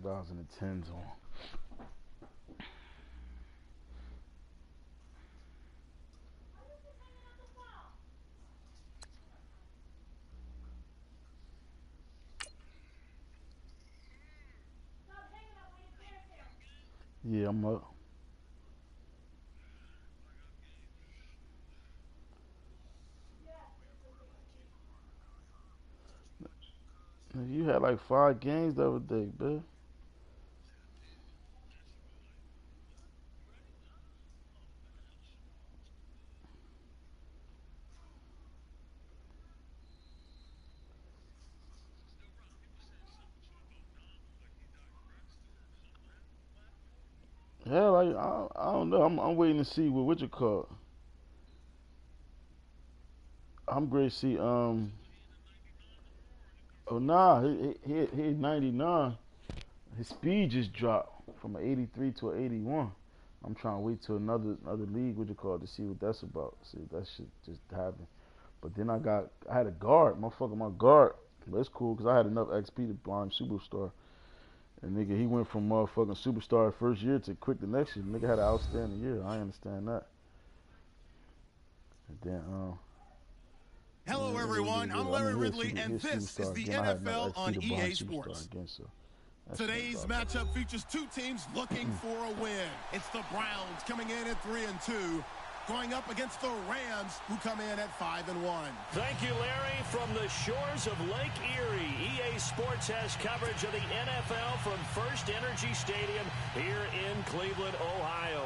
2010s on. Yeah, I'm up. You had like 5 games the other day, man. Hell, I don't know. I'm waiting to see what you call. I'm ready to see. Oh nah, he 99. His speed just dropped from an 83 to an 81. I'm trying to wait till another league, what you call it, to see what that's about. See if that shit just happened. But then I had a guard, motherfucker, my guard. But it's cool because I had enough XP to blind superstar. And nigga, he went from motherfucking superstar first year to quick the next year. Nigga had an outstanding year. I understand that. And then Hello everyone, I'm Larry Ridley, and this is the NFL on EA Sports. Today's matchup features two teams looking for a win. It's the Browns coming in at 3-2, going up against the Rams, who come in at 5-1. Thank you, Larry. From the shores of Lake Erie, EA Sports has coverage of the NFL from First Energy Stadium here in Cleveland, Ohio.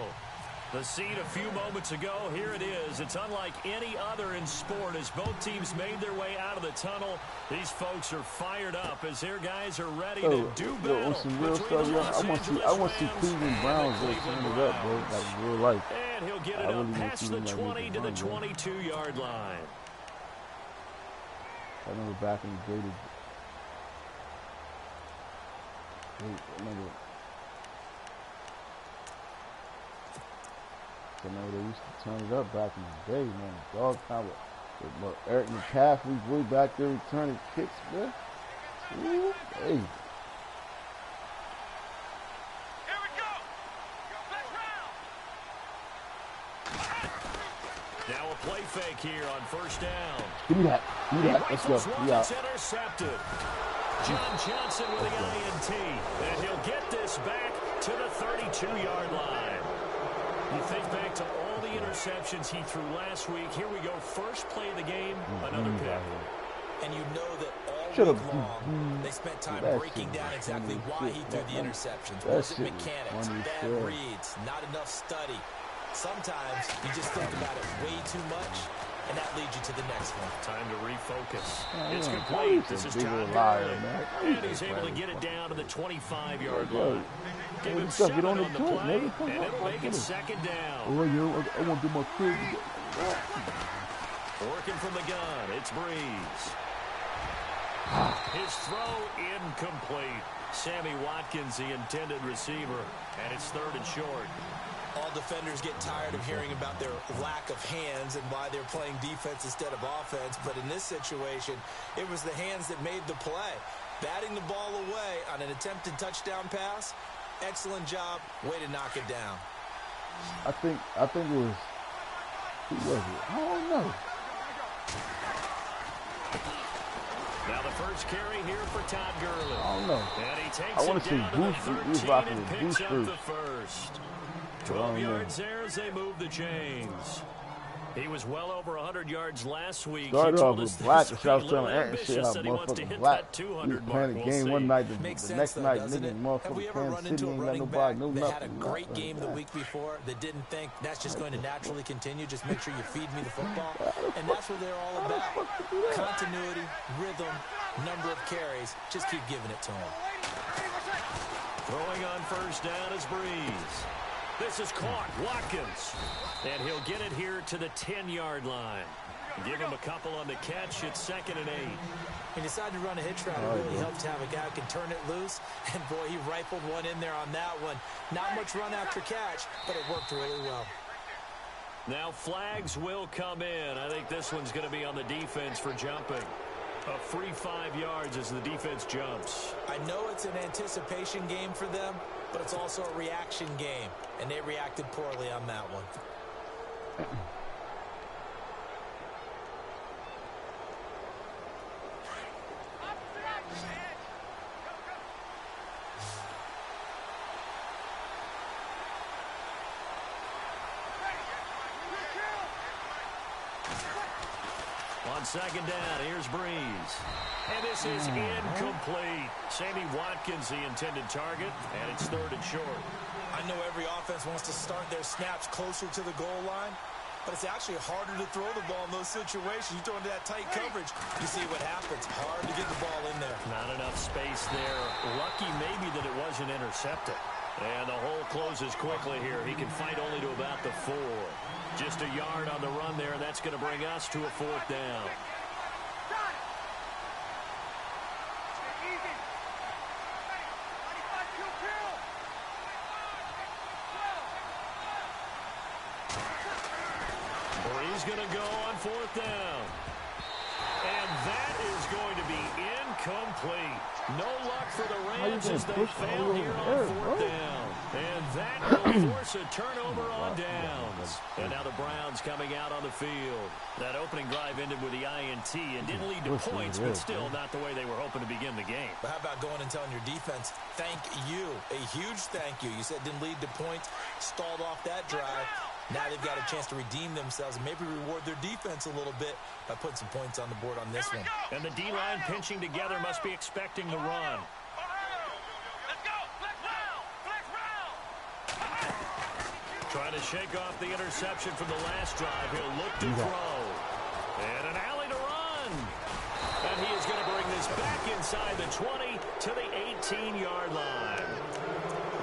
The scene a few moments ago, here it is. It's unlike any other in sport as both teams made their way out of the tunnel. These folks are fired up as their guys are ready to do battle. On some real stuff, I want to see Cleveland Browns go turn it up, bro, like real life. And he'll get it up past the 20 to the 22-yard line. I remember back in the day, I remember they used to turn it up back in the day, man. Dog time with Eric McCaffrey way back there returning kicks, man. Ooh, hey. Here we go. Let's round. Now a play fake here on first down. Give me that. Give me that. Let's go. It's intercepted. John Johnson with the INT. And he'll get this back to the 32-yard line. You think back to all the interceptions he threw last week. Here we go. First play of the game, another pick. And you know that all week long, they spent time breaking down exactly why he threw the interceptions. Was it mechanics, bad reads, not enough study? Sometimes you just think about it way too much, and that leads you to the next one. Time to refocus. It's complete. This is Todd Gurley. And he's able to get it down to the 25-yard line. Give him 7 on the play, and it'll make it second down. Oh, yeah, I want to do my crib. Working from the gun, it's Breeze. His throw incomplete. Sammy Watkins, the intended receiver, and it's 3rd and short. All defenders get tired of hearing about their lack of hands and why they're playing defense instead of offense. But in this situation, it was the hands that made the play. Batting the ball away on an attempted touchdown pass. Excellent job. Way to knock it down. I think it was. Who was it? I don't know. Now the first carry here for Todd Gurley. I don't know. And he takes I want to see Goose. He was rocking with Goose first. The first. 12 yards there as they move the chains. He was well over 100 yards last week. Started off with black. I was telling Ant shit how motherfucking black. He was playing the game one night, the next night, nigga, motherfucking Kansas City ain't got nobody, no nothing. They had a great game the week before that didn't think that's just going to naturally continue. Just make sure you feed me the football. And that's what they're all about. Continuity, rhythm, number of carries. Just keep giving it to him. Throwing on first down is Breeze. This is caught. Watkins. And he'll get it here to the 10-yard line. Give him a couple on the catch. It's 2nd and 8. He decided to run a hitch route. It really helps to have a guy who can turn it loose. And, boy, he rifled one in there on that one. Not much run after catch, but it worked really well. Now flags will come in. I think this one's going to be on the defense for jumping. A free 5 yards as the defense jumps. I know it's an anticipation game for them, but it's also a reaction game, and they reacted poorly on that one. On second down, here's Breeze. And this is incomplete. Sammy Watkins, the intended target, and it's 3rd and short. I know every offense wants to start their snaps closer to the goal line, but it's actually harder to throw the ball in those situations. You throw into that tight coverage, you see what happens. Hard to get the ball in there. Not enough space there. Lucky maybe that it wasn't intercepted. And the hole closes quickly here. He can fight only to about the 4. Just a yard on the run there, and that's going to bring us to a 4th down. He's going to go on 4th down. And that is going to be incomplete. No luck for the Rams as they fail here on 4th down. And that will force a turnover on downs. And now the Browns coming out on the field. That opening drive ended with the INT and didn't lead to points, but still not the way they were hoping to begin the game. But how about going and telling your defense, thank you, a huge thank you. You said didn't lead to points, stalled off that drive. Now they've got a chance to redeem themselves and maybe reward their defense a little bit by putting some points on the board on this one. And the D-line pinching together must be expecting the run. Trying to shake off the interception from the last drive. He'll look to throw. And an alley to run. And he is going to bring this back inside the 20 to the 18-yard line.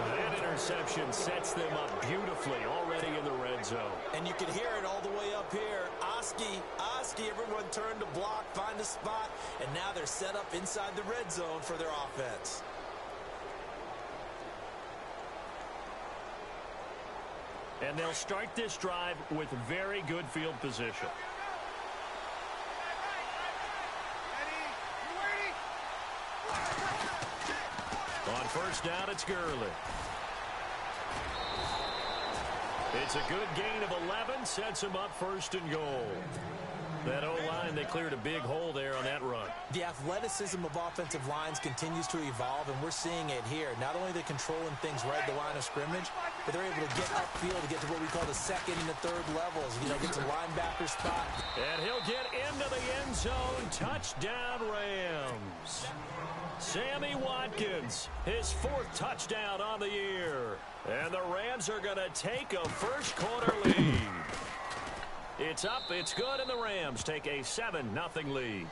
That interception sets them up beautifully already in the red zone. And you can hear it all the way up here. Oski, everyone turned to block, find a spot, and now they're set up inside the red zone for their offense. And they'll start this drive with very good field position. On 1st down, it's Gurley. It's a good gain of 11, sets him up 1st and goal. That O-line, they cleared a big hole there on that run. The athleticism of offensive lines continues to evolve, and we're seeing it here. Not only are they controlling things right at the line of scrimmage, but they're able to get upfield to get to what we call the 2nd and the 3rd levels. You know, get to linebacker spot. And he'll get into the end zone. Touchdown, Rams. Sammy Watkins, his 4th touchdown on the year. And the Rams are going to take a first-quarter lead. It's up, it's good, and the Rams take a 7-0 lead.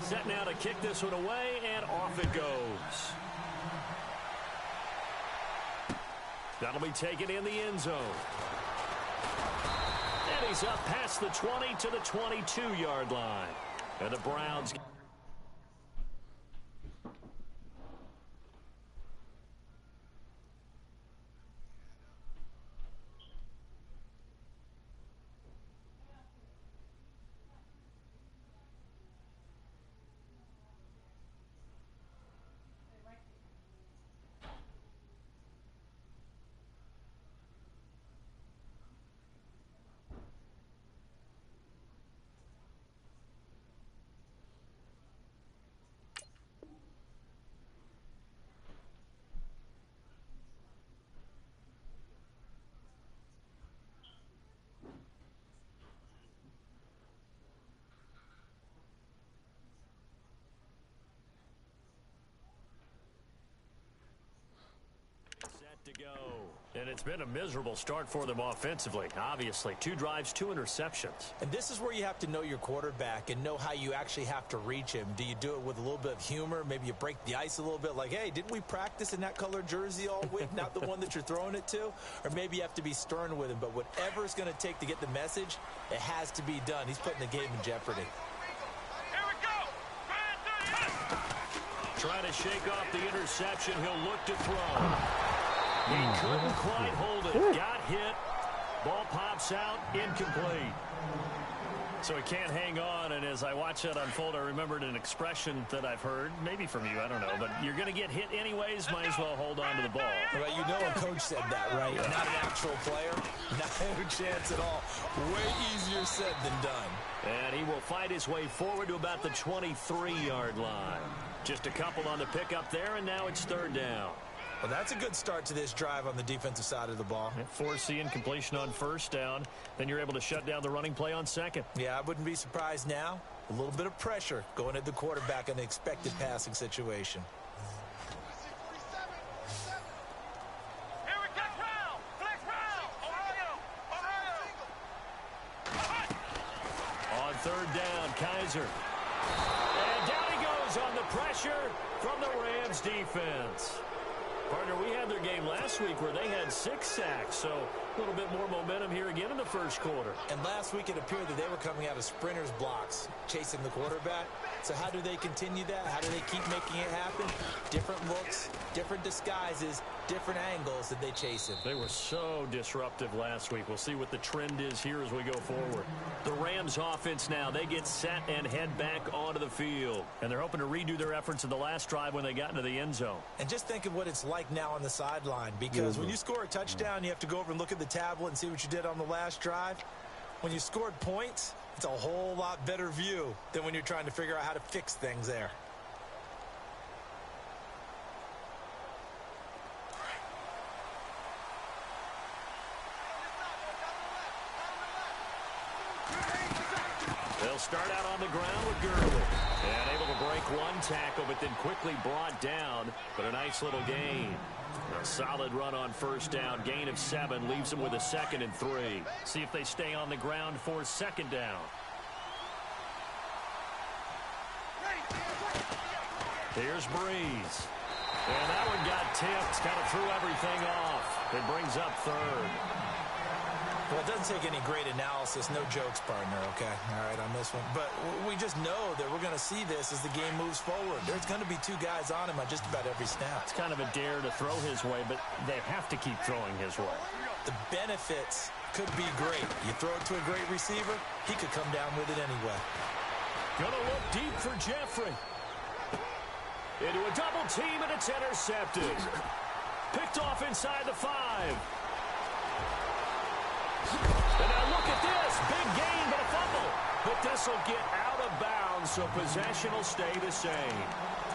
Set now to kick this one away, and off it goes. That'll be taken in the end zone. And he's up past the 20 to the 22-yard line. And the Browns... to go. And it's been a miserable start for them offensively, obviously. 2 drives, 2 interceptions. And this is where you have to know your quarterback and know how you actually have to reach him. Do you do it with a little bit of humor? Maybe you break the ice a little bit like, hey, didn't we practice in that color jersey all week? Not the one that you're throwing it to? Or maybe you have to be stern with him. But whatever it's going to take to get the message, it has to be done. He's putting the game in jeopardy. Here we go. Trying to shake off the interception. He'll look to throw. He couldn't quite hold it. Got hit, Ball pops out, incomplete. So he can't hang on, and as I watch that unfold, I remembered an expression that I've heard, maybe from you, I don't know, but you're going to get hit anyways, might as well hold on to the ball. Well, you know a coach said that, right? Yeah. Not an actual player, not a chance at all. Way easier said than done. And he will fight his way forward to about the 23-yard line. Just a couple on the pickup there, and now it's third down. Well, that's a good start to this drive on the defensive side of the ball. Force the incompletion on first down. Then you're able to shut down the running play on second. Yeah, I wouldn't be surprised now. A little bit of pressure going at the quarterback in the expected passing situation. Here we go, round. Flex round. Ohio. On third down, Kaiser. And down he goes on the pressure from the Rams defense. Partner, we had their game last week where they had 6 sacks, so a little bit more momentum here again in the first quarter. And last week it appeared that they were coming out of sprinters blocks, chasing the quarterback. So how do they continue that? How do they keep making it happen? Different looks, different disguises, different angles that they chase him. They were so disruptive last week. We'll see what the trend is here as we go forward. The Rams offense now, they get set and head back onto the field. And they're hoping to redo their efforts in the last drive when they got into the end zone. And just think of what it's like now on the sideline, because when you score a touchdown, you have to go over and look at the tablet and see what you did on the last drive. When you scored points, it's a whole lot better view than when you're trying to figure out how to fix things there. They'll start out on the ground with Gurley. And able to break one tackle, but then quickly brought down. But a nice little gain. A solid run on first down. Gain of 7 leaves them with a 2nd and 3. See if they stay on the ground for second down. Here's Breeze. And that one got tipped. Kind of threw everything off. It brings up third. Well, it doesn't take any great analysis. No jokes, partner, okay? All right, on this one. But we just know that we're going to see this as the game moves forward. There's going to be 2 guys on him on just about every snap. It's kind of a dare to throw his way, but they have to keep throwing his way. The benefits could be great. You throw it to a great receiver, he could come down with it anyway. Going to look deep for Jeffrey. Into a double team, and it's intercepted. Picked off inside the 5. And now look at this. Big gain, but a fumble. But this will get out of bounds, so possession will stay the same.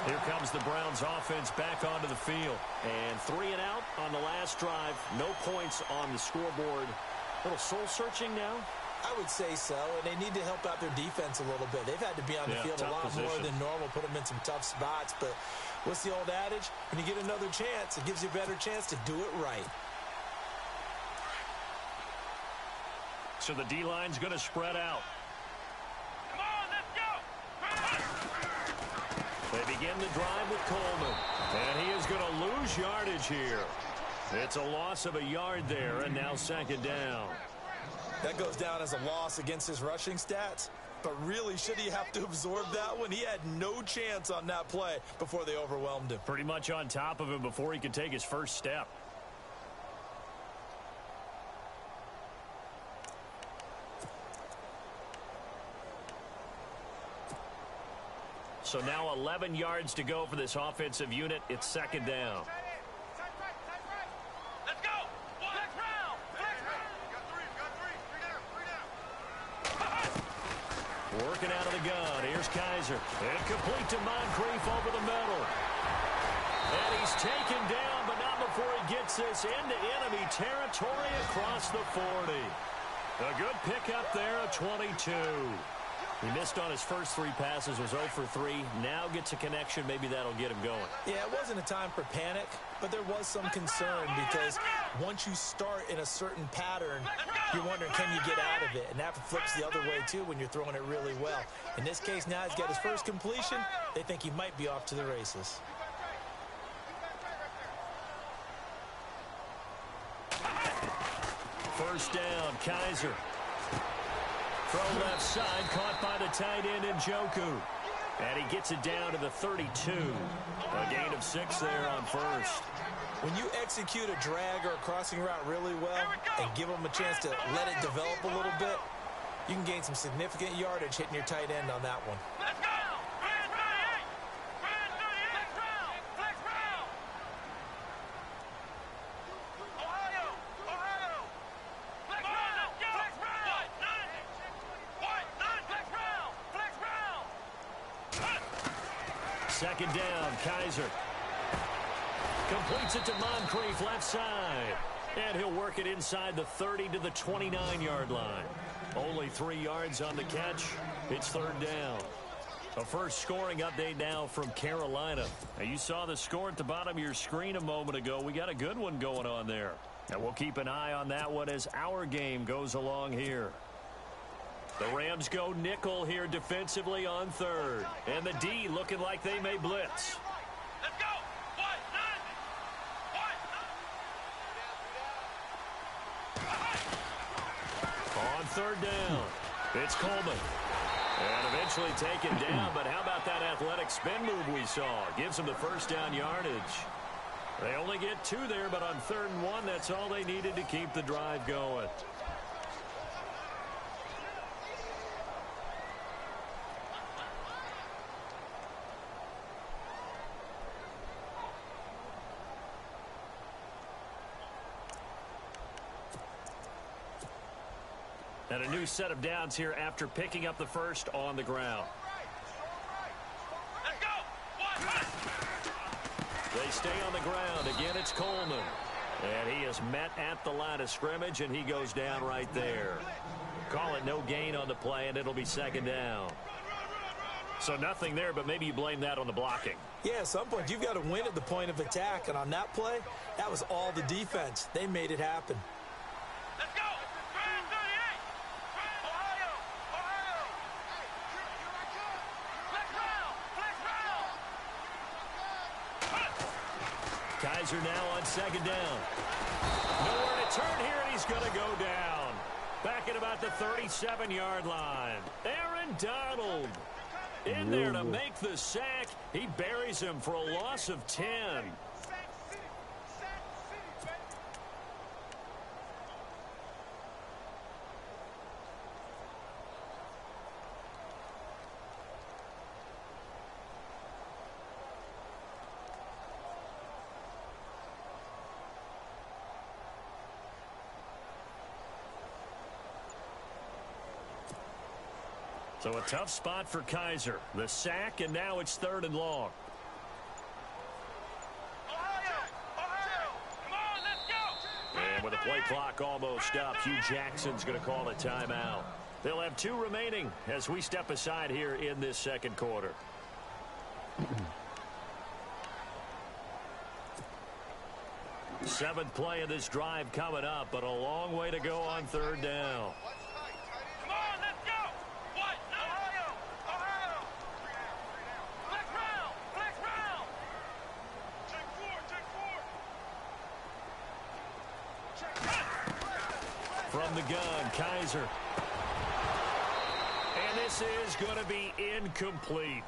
Here comes the Browns offense back onto the field. And 3 and out on the last drive. No points on the scoreboard. A little soul-searching now. I would say so, and they need to help out their defense a little bit. They've had to be on the field a lot more than normal, put them in some tough spots. But what's the old adage? When you get another chance, it gives you a better chance to do it right. So the D-line's going to spread out. Come on, let's go. They begin the drive with Coleman. And he is going to lose yardage here. It's a loss of a yard there, and now second down. That goes down as a loss against his rushing stats. But really, should he have to absorb that one? He had no chance on that play before they overwhelmed him. Pretty much on top of him before he could take his first step. So now 11 yards to go for this offensive unit. It's second down. Let's go. Flex round. Flex round. Got 3. Working out of the gun. Here's Kaiser. Incomplete to Moncrief over the middle. And he's taken down, but not before he gets this into enemy territory across the 40. A good pickup there, a 22. He missed on his first 3 passes, was 0 for 3. Now gets a connection. Maybe that'll get him going. Yeah, it wasn't a time for panic, but there was some concern because once you start in a certain pattern, you're wondering, can you get out of it? And that flips the other way, too, when you're throwing it really well. In this case, now he's got his first completion. They think he might be off to the races. First down, Kaiser. Throw left side, caught by the tight end, Njoku. And he gets it down to the 32. A gain of 6 there on first. When you execute a drag or a crossing route really well and give them a chance to let it develop a little bit, you can gain some significant yardage hitting your tight end on that one. Let's go! Flex 38! Flex round! Flex round! Ohio! Ohio! Flex round! Let's go! Flex round! What? Flex round! Flex round! Second down, Kaiser. Completes it to Moncrief left side. And he'll work it inside the 30 to the 29-yard line. Only 3 yards on the catch. It's third down. A first scoring update now from Carolina. Now, you saw the score at the bottom of your screen a moment ago. We got a good one going on there. And we'll keep an eye on that one as our game goes along here. The Rams go nickel here defensively on third. And the D looking like they may blitz. Let's go! What? On third down, it's Coleman. And eventually taken down, but how about that athletic spin move we saw? Gives them the first down yardage. They only get 2 there, but on 3rd and 1, that's all they needed to keep the drive going. And a new set of downs here after picking up the first on the ground. Let's go! What? They stay on the ground. Again, it's Coleman. And he is met at the line of scrimmage, and he goes down right there. Call it no gain on the play, and it'll be second down. So nothing there, but maybe you blame that on the blocking. Yeah, at some point, you've got to win at the point of attack. And on that play, that was all the defense. They made it happen. Let's go! Brand 38! Ohio! Ohio! Flex round! Flex round! Kaiser now on second down. Nowhere to turn here, and he's going to go down. Back at about the 37-yard line. Aaron Donald in there to make the sack. He buries him for a loss of 10. So a tough spot for Kaiser. The sack, and now it's 3rd and long. Ohio! Ohio! Come on, let's go! And with the play clock almost up, Hugh Jackson's going to call a timeout. They'll have 2 remaining as we step aside here in this second quarter. Seventh play of this drive coming up, but a long way to go on 3rd down. Come on, let's go! What? Ohio! Ohio! Flex round! Flex round! Check 4! From the gun, Kaiser. And this is going to be incomplete.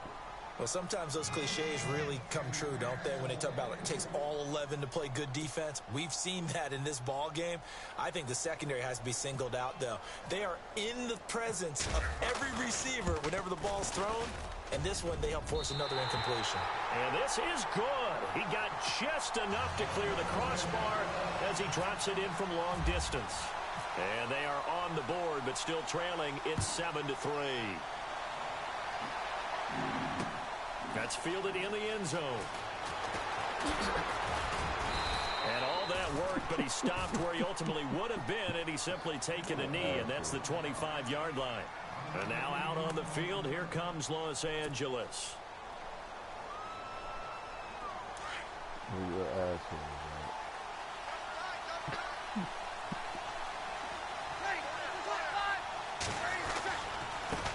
Well, sometimes those cliches really come true, don't they? When they talk about it takes all 11 to play good defense. We've seen that in this ball game. I think the secondary has to be singled out, though. They are in the presence of every receiver whenever the ball's thrown. And this one, they help force another incompletion. And this is good. He got just enough to clear the crossbar as he drops it in from long distance. And they are on the board, but still trailing. It's 7-3. That's fielded in the end zone. And all that worked, but he stopped where he ultimately would have been, and he's simply taken a knee, and that's the 25-yard line. And now out on the field, here comes Los Angeles.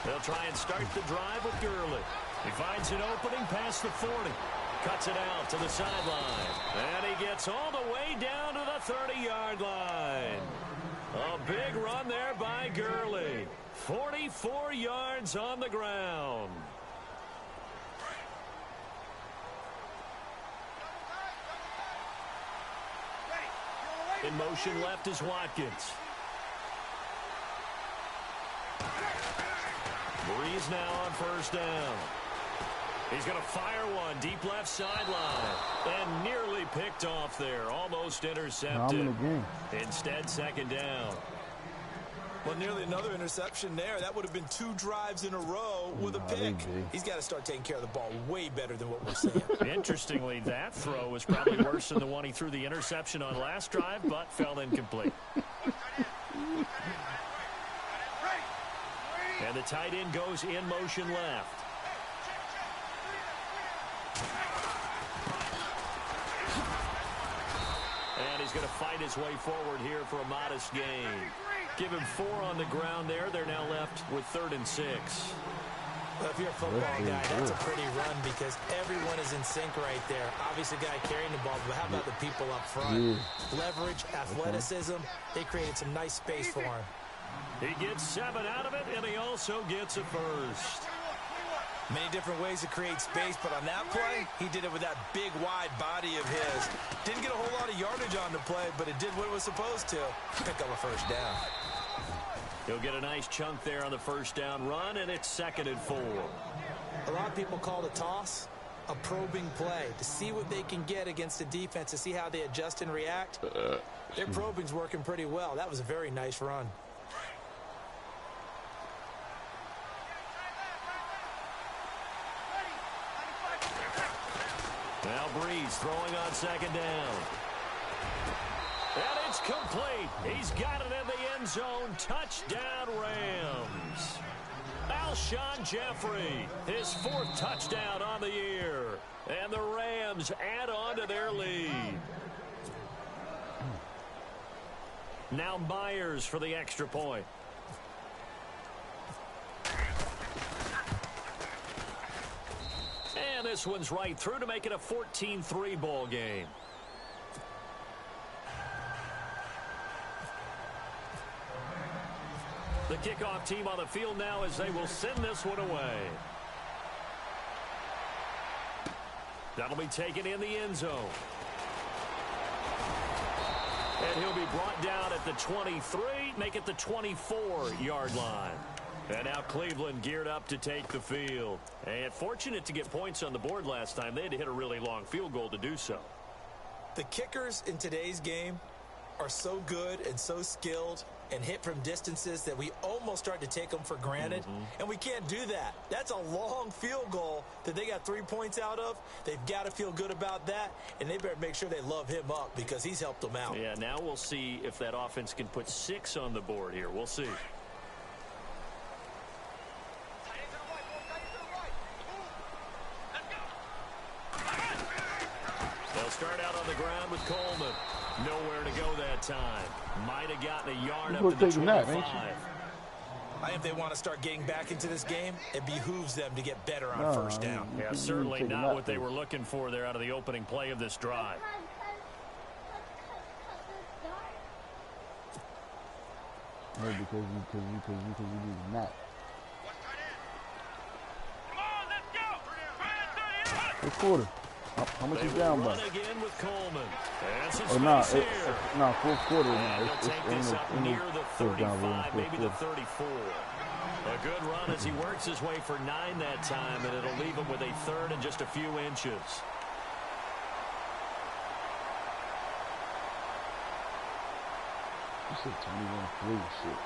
They'll try and start the drive with Gurley. He finds an opening past the 40. Cuts it out to the sideline. And he gets all the way down to the 30-yard line. A big run there by Gurley. 44 yards on the ground. In motion left is Watkins. Breeze now on first down. He's going to fire one deep left sideline. And nearly picked off there. Almost intercepted. Instead, second down. Well, nearly another interception there. That would have been 2 drives in a row with a pick. He's got to start taking care of the ball way better than what we're seeing. Interestingly, that throw was probably worse than the one he threw the interception on last drive, but fell incomplete. And the tight end goes in motion left. And he's going to fight his way forward here for a modest gain. Give him 4 on the ground there. They're now left with 3rd and 6. Well, if you're a football guy, that's a pretty run because everyone is in sync right there. Obviously, the guy carrying the ball, but how about the people up front? Leverage, athleticism. They created some nice space for him. He gets 7 out of it, and he also gets a first. Many different ways to create space, but on that play, he did it with that big, wide body of his. Didn't get a whole lot of yardage on the play, but it did what it was supposed to. Pick up a first down. He'll get a nice chunk there on the first down run, and it's 2nd and 4. A lot of people call the toss a probing play to see what they can get against the defense, to see how they adjust and react. Their probing's working pretty well. That was a very nice run. Now Breeze throwing on 2nd down. And it's complete. He's got it in the end zone. Touchdown, Rams. Alshon Jeffrey, his 4th touchdown on the year. And the Rams add on to their lead. Now Myers for the extra point. And this one's right through to make it a 14-3 ball game. The kickoff team on the field now as they will send this one away. That'll be taken in the end zone. And he'll be brought down at the 23, make it the 24-yard line. And now Cleveland geared up to take the field. And fortunate to get points on the board last time. They had to hit a really long field goal to do so. The kickers in today's game are so good and so skilled and hit from distances that we almost start to take them for granted. And we can't do that. That's a long field goal that they got 3 points out of. They've got to feel good about that, and they better make sure they love him up because he's helped them out. Yeah, now we'll see if that offense can put 6 on the board here. We'll see. They'll start out on the ground with Coleman. Nowhere to go that time. Might have gotten a yard up to the 25. I think if they want to start getting back into this game, it behooves them to get better on first down. Yeah, certainly not what they were looking for there out of the opening play of this drive. Because you need that. What quarter? How much is down by? Again with Coleman. Oh, no, 4th quarter now. It's near the 35, maybe the 34. A good run as he works his way for 9 that time, and it'll leave him with a 3rd and just a few inches. You said 21-3 shit.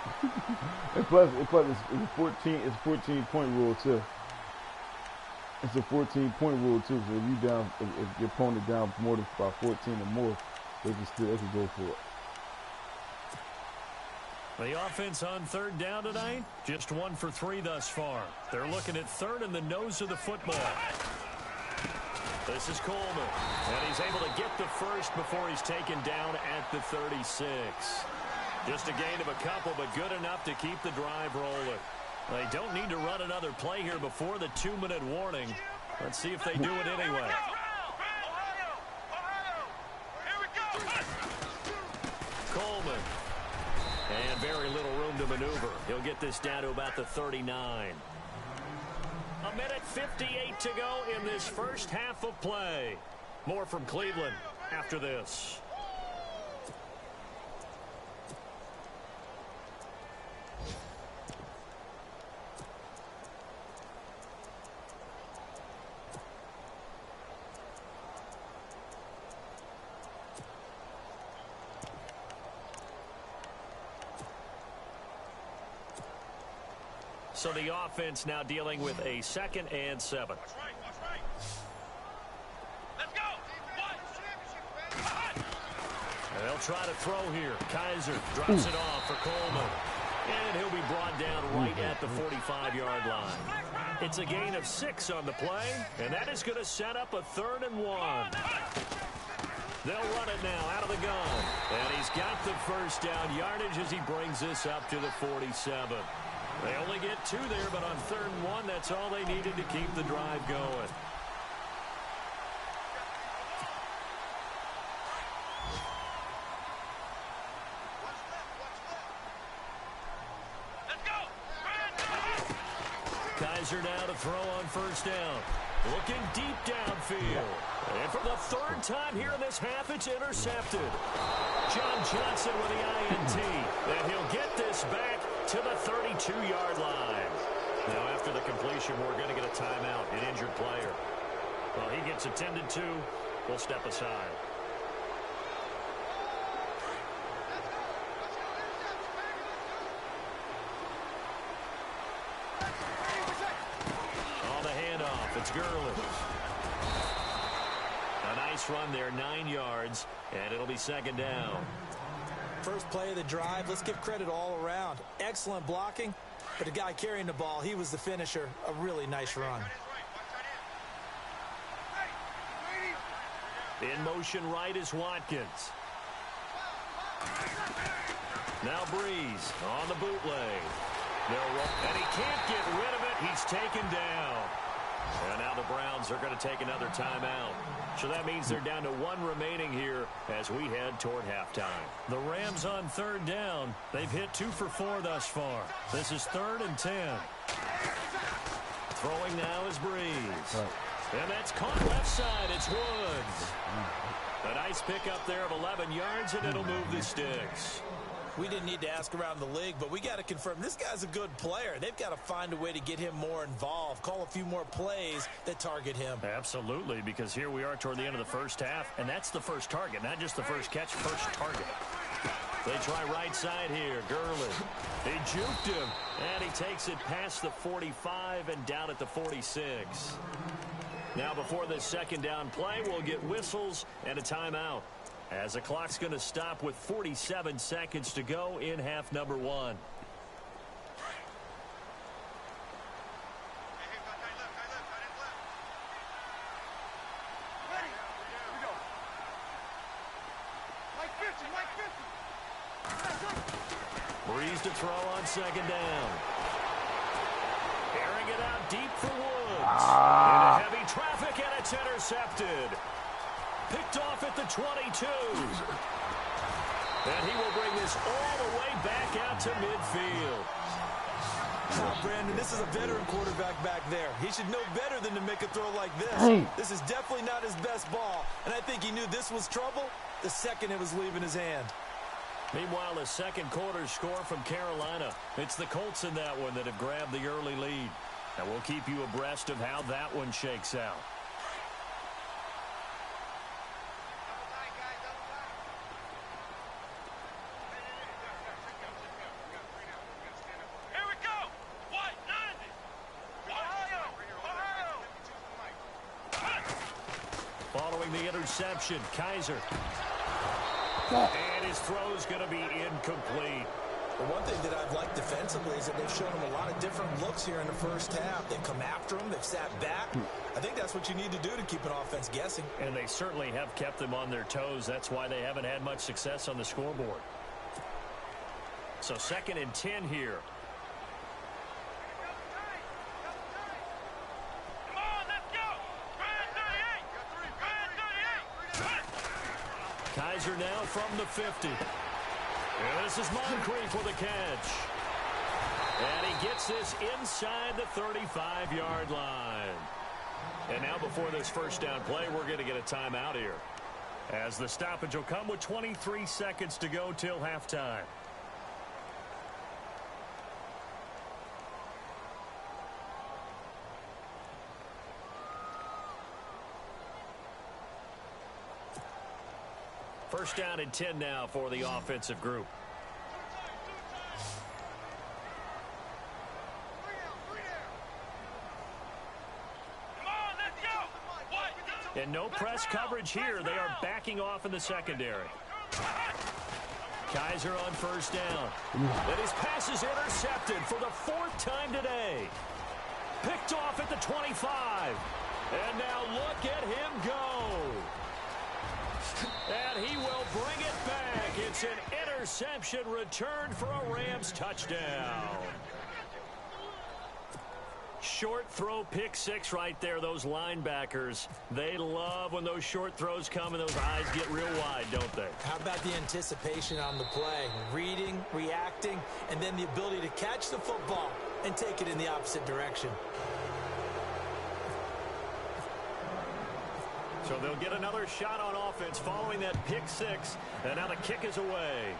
And plus it's a 14-point rule too. It's a 14-point rule too. So if you down, if your opponent down more than by 14 or more, they can go for it. The offense on 3rd down tonight, just 1 for 3 thus far. They're looking at 3rd in the nose of the football. This is Coleman, and he's able to get the first before he's taken down at the 36. Just a gain of a couple, but good enough to keep the drive rolling. They don't need to run another play here before the 2-minute warning. Let's see if they do it anyway. Coleman. And very little room to maneuver. He'll get this down to about the 39. 1:58 to go in this first half of play. More from Cleveland after this. So the offense now dealing with a 2nd and 7. Watch right, watch right. Let's go. They'll try to throw here. Kaiser drops it off for Coleman. And he'll be brought down right at the 45-yard line. It's a gain of 6 on the play, and that is going to set up a 3rd and 1. They'll run it now out of the gun. And he's got the first down yardage as he brings this up to the 47. They only get 2 there, but on 3rd and 1, that's all they needed to keep the drive going. Kaiser now to throw on first down. Looking deep downfield. And for the 3rd time here in this half, it's intercepted. John Johnson with the INT. And he'll get this back to the 32-yard line. Now, after the completion, we're going to get a timeout, an injured player. Well, he gets attended to. We'll step aside. It's Gurley. A nice run there, 9 yards, and it'll be 2nd down. First play of the drive, let's give credit all around. Excellent blocking, but the guy carrying the ball, he was the finisher. A really nice run. In motion right is Watkins. Now Breeze on the bootleg. And he can't get rid of it. He's taken down. And now the Browns are going to take another timeout. So that means they're down to 1 remaining here as we head toward halftime. The Rams on 3rd down. They've hit 2 for 4 thus far. This is 3rd and 10. Throwing now is Breeze. And that's caught left side. It's Woods. A nice pickup there of 11 yards, and it'll move the sticks. We didn't need to ask around the league, but we got to confirm this guy's a good player. They've got to find a way to get him more involved, call a few more plays that target him. Absolutely, because here we are toward the end of the first half, and that's the first target, not just the first catch, first target. They try right side here. Gurley. He juked him, and he takes it past the 45 and down at the 46. Now before this 2nd down play, we'll get whistles and a timeout, as the clock's going to stop with 47 seconds to go in half number 1. Breeze to throw on 2nd down. Airing it out deep for Woods. Into heavy traffic, and it's intercepted. Picked off at the 22. And he will bring this all the way back out to midfield. Oh, Brandon, this is a veteran quarterback back there. He should know better than to make a throw like this. This is definitely not his best ball, and I think he knew this was trouble the second it was leaving his hand. Meanwhile, the 2nd quarter score from Carolina. It's the Colts in that one that have grabbed the early lead. And we'll keep you abreast of how that one shakes out. Following the interception, Kaiser. And his throw is going to be incomplete. The one thing that I've liked defensively is that they've shown him a lot of different looks here in the first half. They've come after him. They've sat back. I think that's what you need to do to keep an offense guessing. And they certainly have kept them on their toes. That's why they haven't had much success on the scoreboard. So 2nd and 10 here. Kaiser now from the 50. And this is Moncrief with a catch. And he gets this inside the 35-yard line. And now before this first down play, we're going to get a timeout here, as the stoppage will come with 23 seconds to go till halftime. First down and 10 now for the offensive group. And no press coverage here. They are backing off in the secondary. Kaiser on first down. And his pass is intercepted for the 4th time today. Picked off at the 25. And now look at him go. And he will bring it back. It's an interception returned for a Rams touchdown. Short throw, pick six right there. Those linebackers, they love when those short throws come and those eyes get real wide, don't they? How about the anticipation on the play? Reading, reacting, and then the ability to catch the football and take it in the opposite direction. So they'll get another shot on offense following that pick six. And now the kick is away.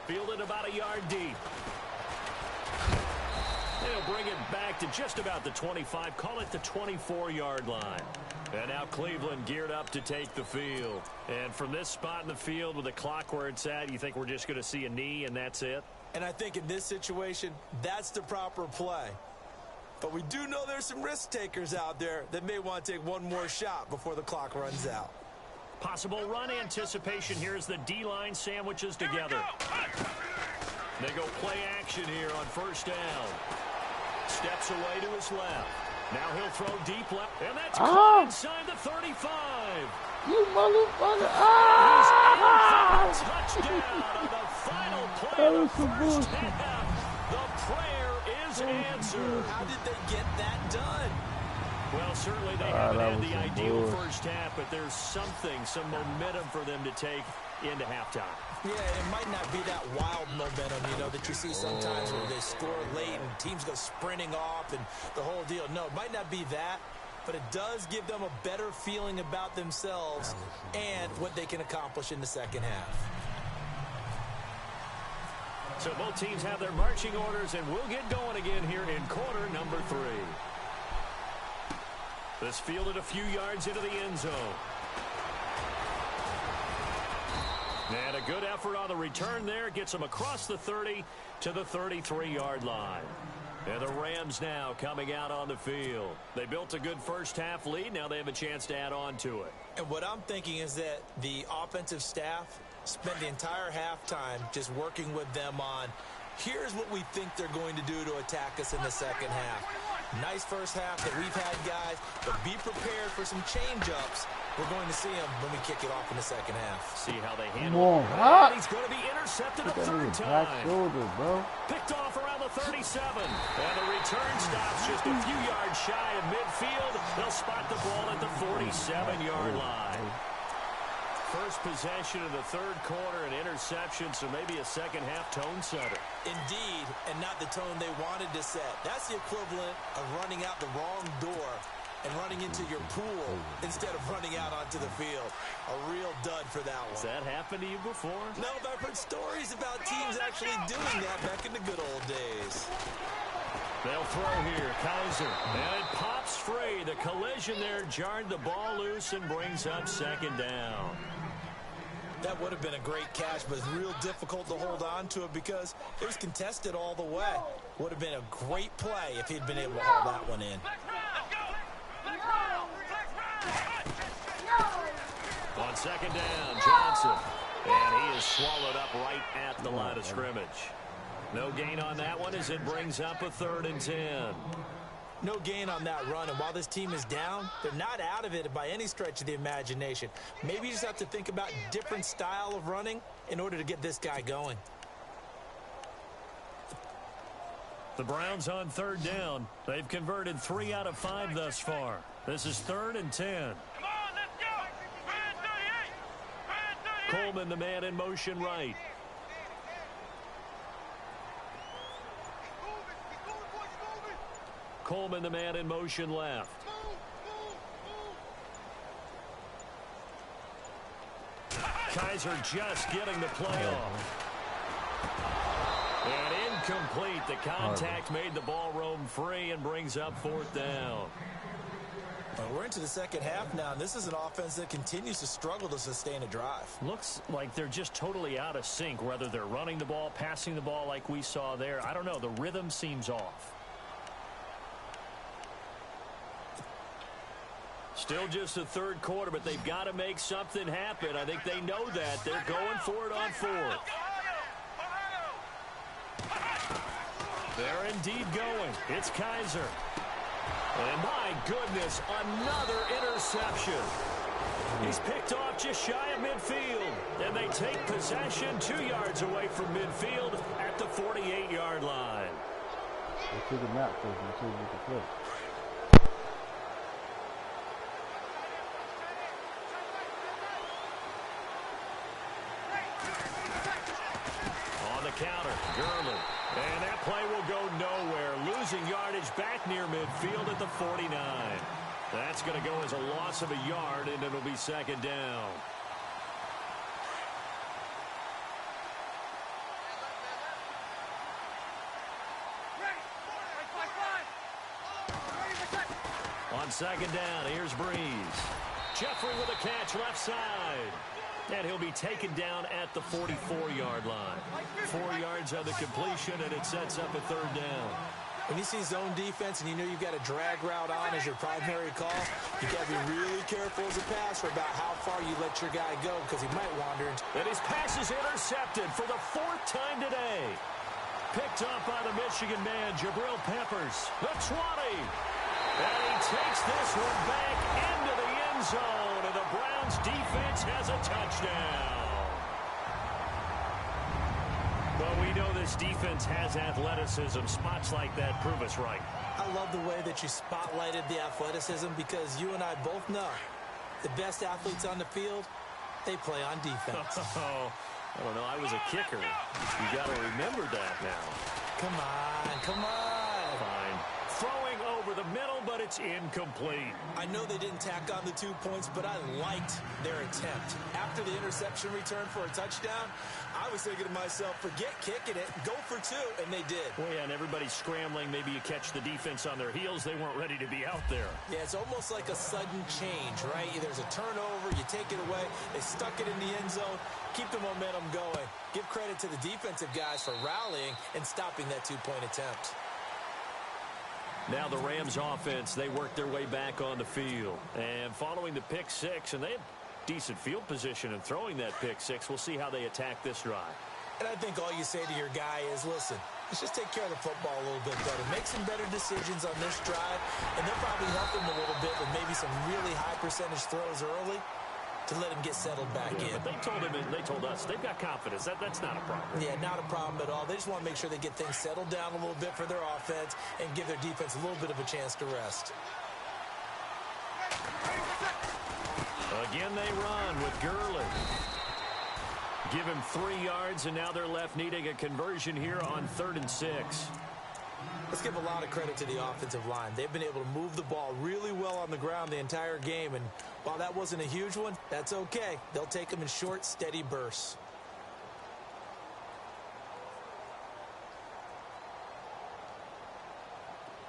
Fielded about a yard deep. They'll bring it back to just about the 25. Call it the 24-yard line. And now Cleveland geared up to take the field. And from this spot in the field with the clock where it's at, you think we're just going to see a knee and that's it? And I think in this situation, that's the proper play. But we do know there's some risk takers out there that may want to take one more shot before the clock runs out. Possible run anticipation here as the D-line sandwiches together. They go play action here on first down. Steps away to his left. Now he'll throw deep left. And that's caught inside the 35. You motherfucker. He's in for a touchdown on the final play of the first half. The prayer is answered. How did they get that done? Well, certainly they haven't had the ideal first half, but there's something, some momentum for them to take into halftime. Yeah, it might not be that wild momentum, you know, that you see sometimes where they score late and teams go sprinting off and the whole deal. No, it might not be that, but it does give them a better feeling about themselves and what they can accomplish in the second half. So both teams have their marching orders, and we'll get going again here in quarter number 3. This fielded a few yards into the end zone. And a good effort on the return there. Gets them across the 30 to the 33-yard line. And the Rams now coming out on the field. They built a good first half lead. Now they have a chance to add on to it. And what I'm thinking is that the offensive staff spent the entire halftime just working with them on, here's what we think they're going to do to attack us in the second half. Nice first half that we've had, guys, but be prepared for some change-ups. We're going to see them when we kick it off in the second half. See how they handle it. He's going to be intercepted a third time. Shoulder, bro. Picked off around the 37. And the return stops just a few yards shy of midfield. They'll spot the ball at the 47-yard line. First possession of the third quarter, an interception, so maybe a second-half tone setter. Indeed, and not the tone they wanted to set. That's the equivalent of running out the wrong door and running into your pool instead of running out onto the field. A real dud for that one. Has that happened to you before? No, but I've heard stories about teams actually doing that back in the good old days. They'll throw here. Kaiser. And it pops free. The collision there jarred the ball loose and brings up second down. That would have been a great catch, but it's real difficult to hold on to it because it was contested all the way. Would have been a great play if he'd been able to hold that one in. On second down, Johnson. And he is swallowed up right at the line of scrimmage. No gain on that one as it brings up a 3rd and 10. No gain on that run, and while this team is down, they're not out of it by any stretch of the imagination. Maybe you just have to think about different style of running in order to get this guy going. The Browns on 3rd down. They've converted 3 out of 5 thus far. This is 3rd and 10. Come on, let's go. Man 38. Coleman, the man in motion right. Coleman, the man in motion left. Kaiser just getting the play off. And incomplete. The contact made the ball roam free and brings up 4th down. Well, we're into the second half now, and this is an offense that continues to struggle to sustain a drive. Looks like they're just totally out of sync, whether they're running the ball, passing the ball like we saw there. I don't know. The rhythm seems off. Still just the third quarter, but they've got to make something happen. I think they know that. They're going for it on fourth. They're indeed going. It's Kaiser. And my goodness, another interception. He's picked off just shy of midfield. And they take possession 2 yards away from midfield at the 48-yard line. They took a nap first until we could play. On the counter, Gurley. And that play will go nowhere. Losing yardage back near midfield at the 49. That's going to go as a loss of a yard, and it'll be second down. On second down, here's Breeze. Jeffrey with a catch left side. And he'll be taken down at the 44-yard line. 4 yards on the completion, and it sets up a third down. When you see zone defense and you know you've got a drag route on as your primary call, you got to be really careful as a passer about how far you let your guy go because he might wander. And his pass is intercepted for the 4th time today. Picked up by the Michigan man, Jabril Peppers. The 20. And he takes this one back into the end zone, and the Browns defense has a touchdown. But we know this defense has athleticism. Spots like that prove us right. I love the way that you spotlighted the athleticism because you and I both know the best athletes on the field, they play on defense. I don't know. I was a kicker. You got to remember that now. Come on, come on. Fine. Throwing over the middle, but it's incomplete. I know they didn't tack on the 2 points, but I liked their attempt. After the interception return for a touchdown, I was thinking to myself, forget kicking it, go for 2, and they did. Well, yeah, and everybody's scrambling. Maybe you catch the defense on their heels. They weren't ready to be out there. Yeah, it's almost like a sudden change, right? There's a turnover, you take it away, they stuck it in the end zone, keep the momentum going. Give credit to the defensive guys for rallying and stopping that 2-point attempt. Now the Rams offense, they work their way back on the field. And following the pick six, and they have decent field position in throwing that pick six. We'll see how they attack this drive. And I think all you say to your guy is, listen, let's just take care of the football a little bit better. Make some better decisions on this drive, and they'll probably help him a little bit with maybe some really high percentage throws early to let him get settled back in. But they told him, and they told us, they've got confidence. That's not a problem. Yeah, not a problem at all. They just want to make sure they get things settled down a little bit for their offense and give their defense a little bit of a chance to rest. Again, they run with Gurley. Give him 3 yards, and now they're left needing a conversion here on 3rd and 6. Let's give a lot of credit to the offensive line. They've been able to move the ball really well on the ground the entire game, and while that wasn't a huge one, that's okay. They'll take them in short, steady bursts.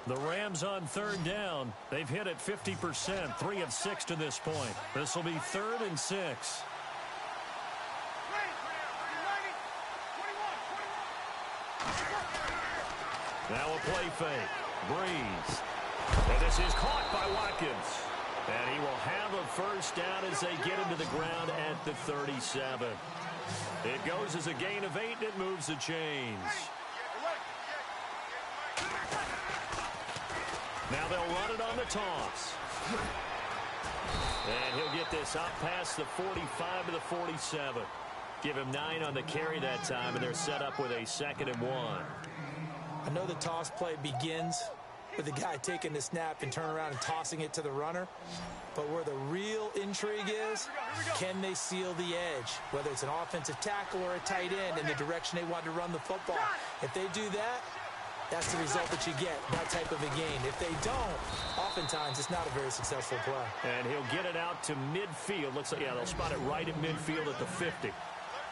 The Rams on 3rd down. They've hit it 50%, 3 of 6 to this point. This will be 3rd and 6. Now a play fake. Breeze. And this is caught by Watkins. And he will have a first down as they get him to the ground at the 37. It goes as a gain of 8, and it moves the chains. Now they'll run it on the toss. And he'll get this up past the 45 to the 47. Give him 9 on the carry that time, and they're set up with a 2nd and 1. I know the toss play begins with the guy taking the snap and turn around and tossing it to the runner. But where the real intrigue is, can they seal the edge? Whether it's an offensive tackle or a tight end in the direction they want to run the football. If they do that, that's the result that you get, that type of a game. If they don't, oftentimes it's not a very successful play. And he'll get it out to midfield. Looks like, yeah, they'll spot it right at midfield at the 50.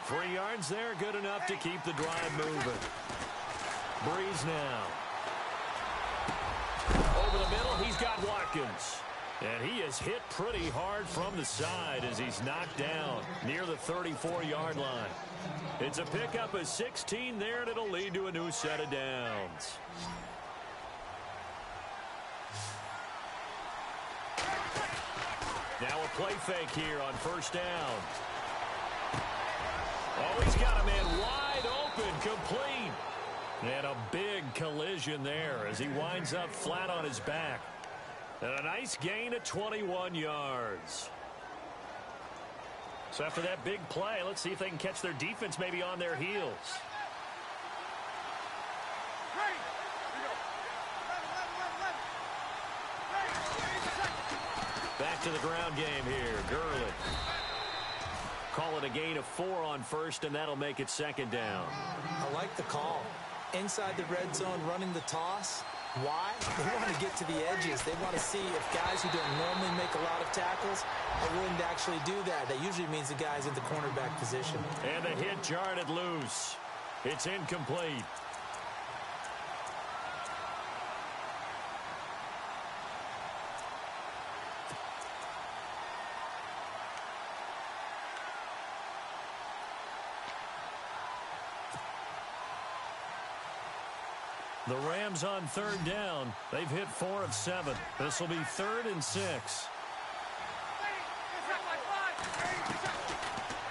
3 yards there, good enough to keep the drive moving. Breeze now. Over the middle, he's got Watkins. And he is hit pretty hard from the side as he's knocked down near the 34-yard line. It's a pickup of 16 there, and it'll lead to a new set of downs. Now a play fake here on first down. Oh, he's got a man wide open, complete. And a big collision there as he winds up flat on his back. And a nice gain of 21 yards. So after that big play, let's see if they can catch their defense maybe on their heels. Back to the ground game here. Gurley. Call it a gain of 4 on first, and that'll make it second down. I like the call. Inside the red zone, running the toss. Why? They want to get to the edges. They want to see if guys who don't normally make a lot of tackles are willing to actually do that. That usually means the guy's in the cornerback position. And the hit jarred it loose. It's incomplete. The Rams on third down. They've hit 4 of 7. This will be 3rd and 6.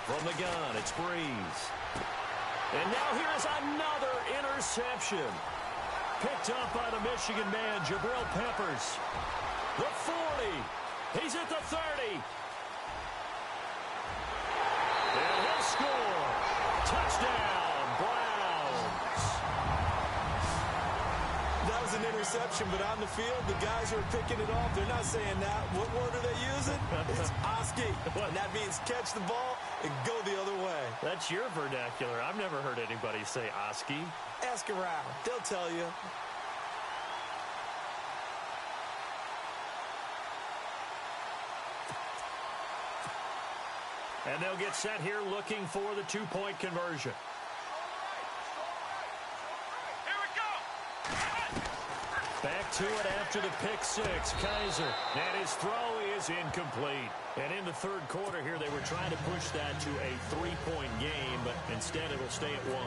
From the gun, it's Breeze. And now here is another interception. Picked up by the Michigan man, Jabril Peppers. The 40. He's at the 30. And he'll score. Touchdown, Browns. That was an interception, but on the field, the guys who are picking it off, they're not saying that. What word are they using? It's Oski. And that means catch the ball and go the other way. That's your vernacular. I've never heard anybody say Oski. Ask around. They'll tell you. And they'll get set here looking for the 2-point conversion. Back to it after the pick six. Kaiser. And his throw is incomplete. And in the third quarter here, they were trying to push that to a 3-point game, but instead it'll stay at 1.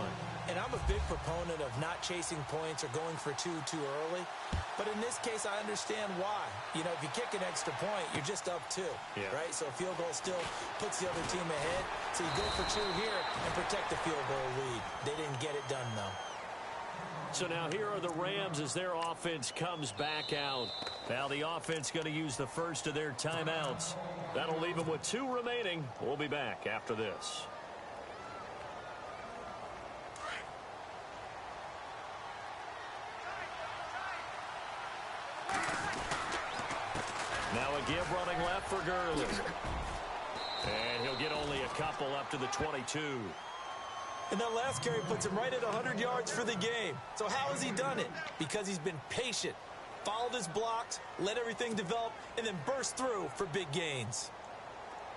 And I'm a big proponent of not chasing points or going for two too early. But in this case, I understand why. You know, if you kick an extra point, you're just up 2, right? So a field goal still puts the other team ahead. So you go for 2 here and protect the field goal lead. They didn't get it done, though. So now here are the Rams as their offense comes back out. Now the offense going to use the first of their timeouts. That'll leave them with 2 remaining. We'll be back after this. Now a give running left for Gurley. And he'll get only a couple up to the 22. And that last carry puts him right at 100 yards for the game. So how has he done it? Because he's been patient, followed his blocks, let everything develop, and then burst through for big gains.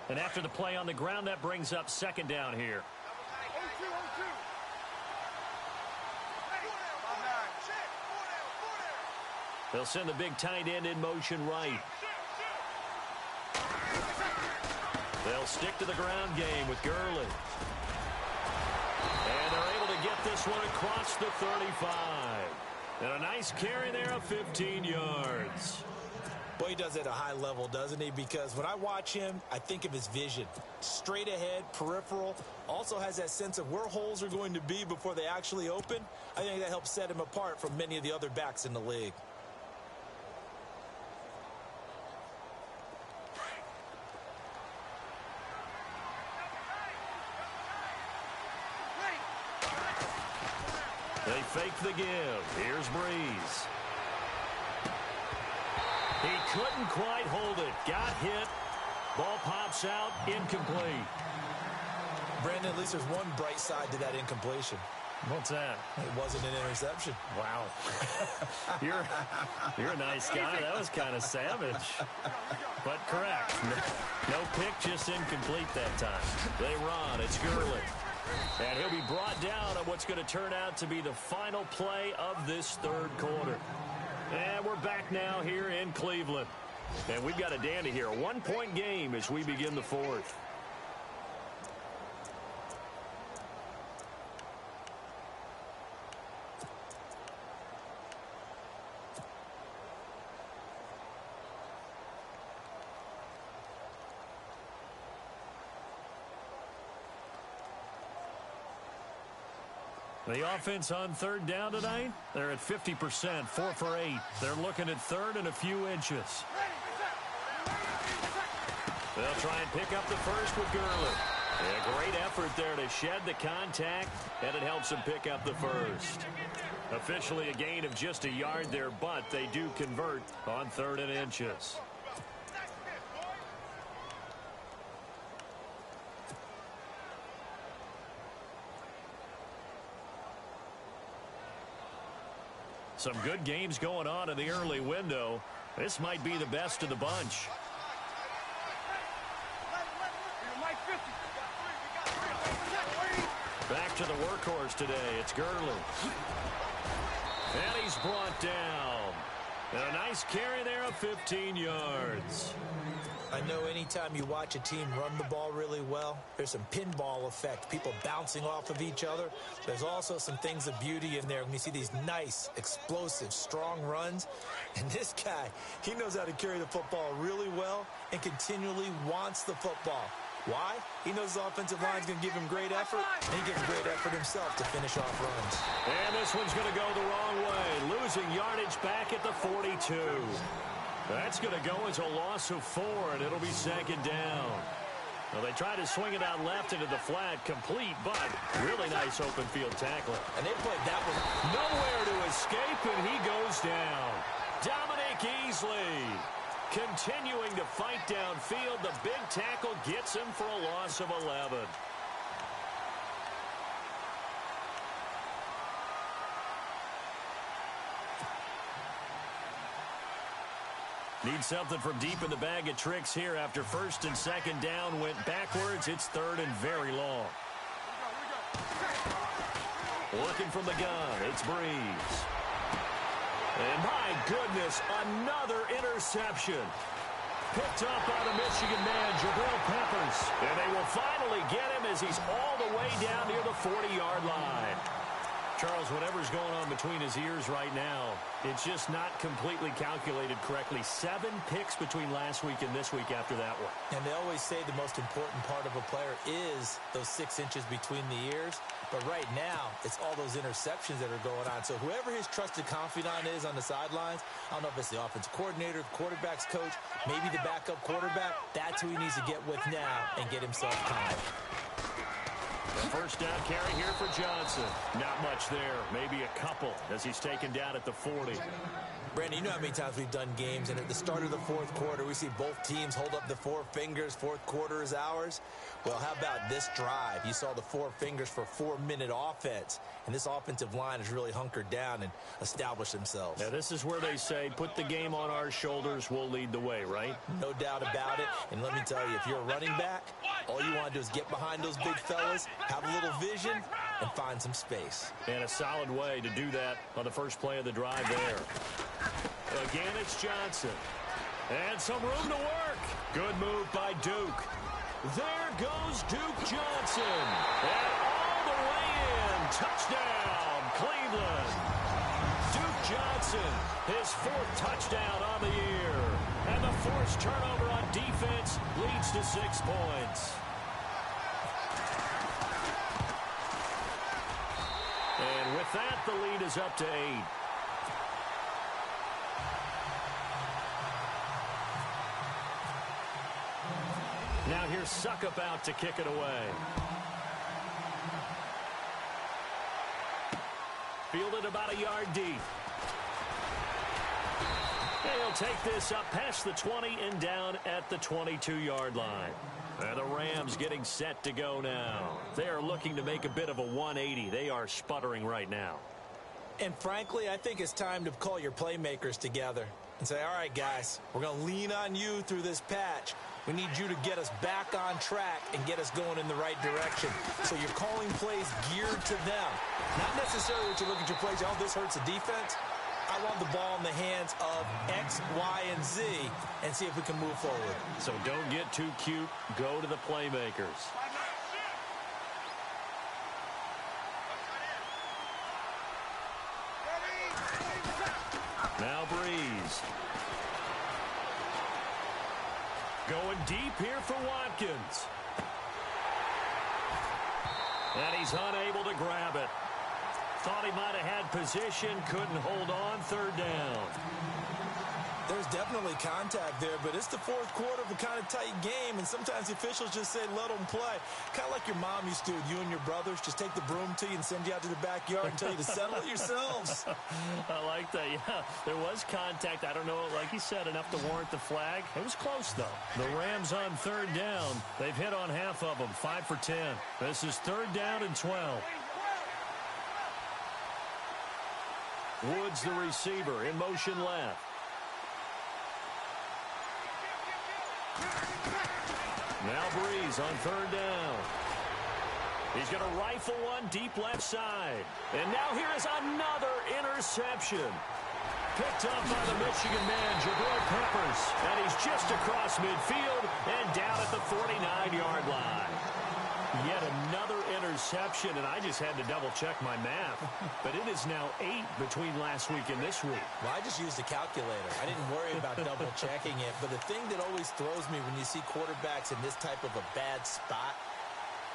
And after the play on the ground, that brings up second down here. They'll send the big tight end in motion right. They'll stick to the ground game with Gurley. And they're able to get this one across the 35. And a nice carry there of 15 yards. Boy, he does it at a high level, doesn't he? Because when I watch him, I think of his vision. Straight ahead, peripheral. Also has that sense of where holes are going to be before they actually open. I think that helps set him apart from many of the other backs in the league. They fake the give. Here's Breeze. He couldn't quite hold it. Got hit. Ball pops out. Incomplete. Brandon, at least there's one bright side to that incompletion. What's that? It wasn't an interception. Wow. You're a nice guy. That was kind of savage. But correct. No pick, just incomplete that time. They run. It's Gurley. And he'll be brought down on what's going to turn out to be the final play of this third quarter. And we're back now here in Cleveland. And we've got a dandy here. A 1-point game as we begin the fourth. The offense on third down tonight, they're at 50%, 4 for 8. They're looking at third and a few inches. They'll try and pick up the first with Gurley. A great effort there to shed the contact, and it helps him pick up the first. Officially a gain of just a yard there, but they do convert on third and inches. Some good games going on in the early window. This might be the best of the bunch. Back to the workhorse today. It's Gurley. And he's brought down. And a nice carry there of 15 yards. I know anytime you watch a team run the ball really well, there's some pinball effect, people bouncing off of each other. There's also some things of beauty in there when you see these nice, explosive, strong runs. And this guy, he knows how to carry the football really well and continually wants the football. Why? He knows his offensive line's going to give him great effort, and he gives great effort himself to finish off runs. And this one's going to go the wrong way, losing yardage back at the 42. That's going to go as a loss of 4, and it'll be second down. Well, they try to swing it out left into the flat, complete, but really nice open field tackling. And they played that one. Nowhere to escape, and he goes down. Dominic Easley continuing to fight downfield. The big tackle gets him for a loss of 11. Need something from deep in the bag of tricks here after first and second down went backwards. It's third and very long. Working from the gun, it's Breeze. And my goodness, another interception. Picked up by the Michigan man, Jabril Peppers. And they will finally get him as he's all the way down near the 40-yard line. Charles, whatever's going on between his ears right now, it's just not completely calculated correctly. 7 picks between last week and this week after that one. And they always say the most important part of a player is those 6 inches between the ears. But right now, it's all those interceptions that are going on. So whoever his trusted confidant is on the sidelines, I don't know if it's the offensive coordinator, the quarterback's coach, maybe the backup quarterback, that's who he needs to get with now and get himself calm. First down carry here for Johnson. Not much there. Maybe a couple as he's taken down at the 40. Brandon, you know how many times we've done games, and at the start of the fourth quarter, we see both teams hold up the 4 fingers. Fourth quarter is ours. Well, how about this drive? You saw the 4 fingers for 4-minute offense, and this offensive line has really hunkered down and established themselves. Now, this is where they say, put the game on our shoulders, we'll lead the way, right? No doubt about it. And let me tell you, if you're a running back, all you want to do is get behind those big fellas, have a little vision, and find some space. And a solid way to do that on the first play of the drive there. Again, it's Johnson. And some room to work. Good move by Duke. There goes Duke Johnson. And all the way in. Touchdown, Cleveland. Duke Johnson, his 4th touchdown on the year. And the forced turnover on defense leads to 6 points. And with that, the lead is up to 8. Now here's Suckup out to kick it away. Fielded about a yard deep. He'll take this up past the 20 and down at the 22-yard line. And the Rams getting set to go now. They are looking to make a bit of a 180. They are sputtering right now. And frankly, I think it's time to call your playmakers together and say, all right, guys, we're going to lean on you through this patch. We need you to get us back on track and get us going in the right direction. So you're calling plays geared to them. Not necessarily that you look at your plays, oh, this hurts the defense. I want the ball in the hands of X, Y, and Z and see if we can move forward. So don't get too cute. Go to the playmakers. Now Breeze. Going deep here for Watkins. And he's unable to grab it. Thought he might have had position, couldn't hold on, third down. There's definitely contact there, but it's the fourth quarter of a kind of tight game, and sometimes the officials just say, let them play. Kind of like your mom used to, you and your brothers, just take the broom to you and send you out to the backyard and tell you to settle it yourselves. I like that, yeah. There was contact. I don't know, like you said, enough to warrant the flag. It was close, though. The Rams on third down. They've hit on half of them, 5 for 10. This is third down and 12. Woods, the receiver, in motion left. Now Breeze on third down. He's going to rifle one deep left side. And now here is another interception. Picked up by the Michigan man, Jabril Peppers. And he's just across midfield and down at the 49-yard line. Yet another interception, and I just had to double-check my math. But it is now 8 between last week and this week. Well, I just used a calculator. I didn't worry about double-checking it. But the thing that always throws me when you see quarterbacks in this type of a bad spot,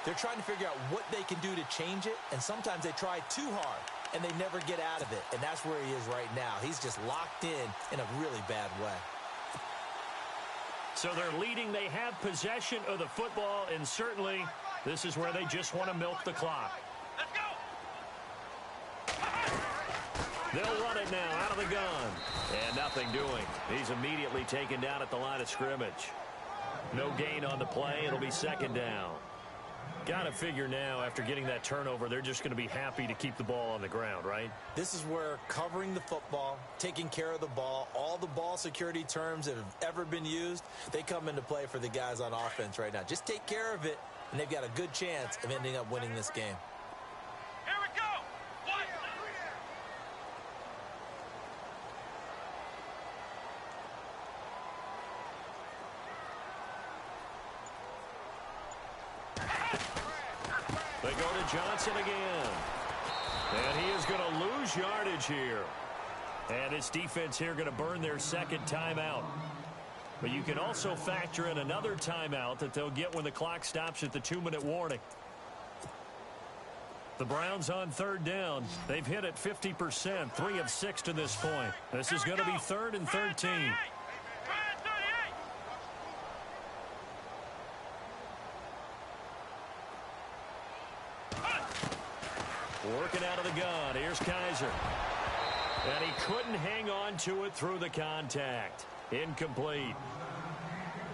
they're trying to figure out what they can do to change it, and sometimes they try too hard, and they never get out of it. And that's where he is right now. He's just locked in a really bad way. So they're leading. They have possession of the football, and certainly this is where they just want to milk the clock. Let's go. They'll run it now out of the gun. And nothing doing. He's immediately taken down at the line of scrimmage. No gain on the play. It'll be second down. Got to figure now, after getting that turnover, they're just going to be happy to keep the ball on the ground, right? This is where covering the football, taking care of the ball, all the ball security terms that have ever been used, they come into play for the guys on offense right now. Just take care of it, and they've got a good chance of ending up winning this game. Here we go. What? They go to Johnson again. And he is going to lose yardage here. And his defense here going to burn their second timeout. But you can also factor in another timeout that they'll get when the clock stops at the 2-minute warning. The Browns on third down. They've hit it 50%, 3 of 6 to this point. This is going to be third and 13. Working out of the gun. Here's Kaiser. And he couldn't hang on to it through the contact. Incomplete.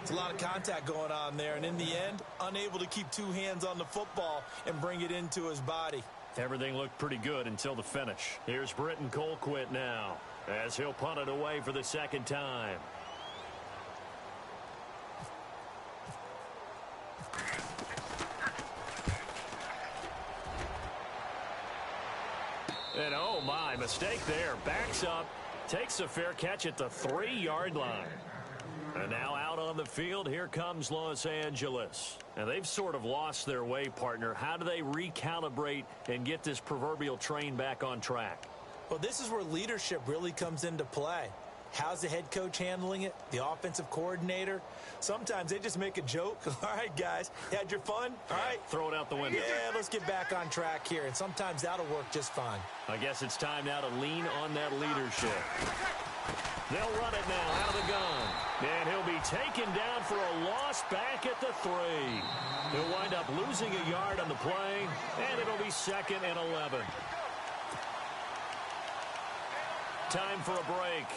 It's a lot of contact going on there, and in the end, unable to keep two hands on the football and bring it into his body. Everything looked pretty good until the finish. Here's Britton Colquitt now, as he'll punt it away for the second time. And oh my, mistake there. Backs up, takes a fair catch at the 3-yard line. And now out on the field, here comes Los Angeles. And they've sort of lost their way, partner. How do they recalibrate and get this proverbial train back on track? Well, this is where leadership really comes into play. How's the head coach handling it? The offensive coordinator? Sometimes they just make a joke. All right, guys, you had your fun? All right. Throw it out the window. Yeah, let's get back on track here. And sometimes that'll work just fine. I guess it's time now to lean on that leadership. They'll run it now out of the gun. And he'll be taken down for a loss back at the 3. He'll wind up losing a yard on the play, and it'll be second and 11. Time for a break.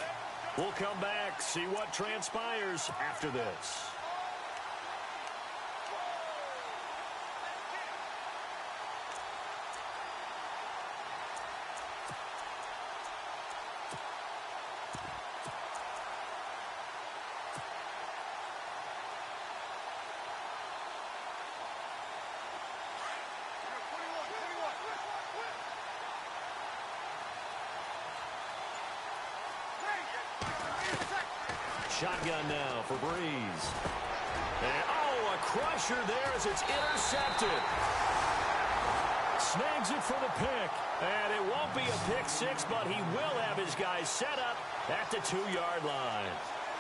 We'll come back, see what transpires after this. Shotgun now for Breeze. And, oh, a crusher there as it's intercepted. Snags it for the pick. And it won't be a pick six, but he will have his guys set up at the 2-yard line.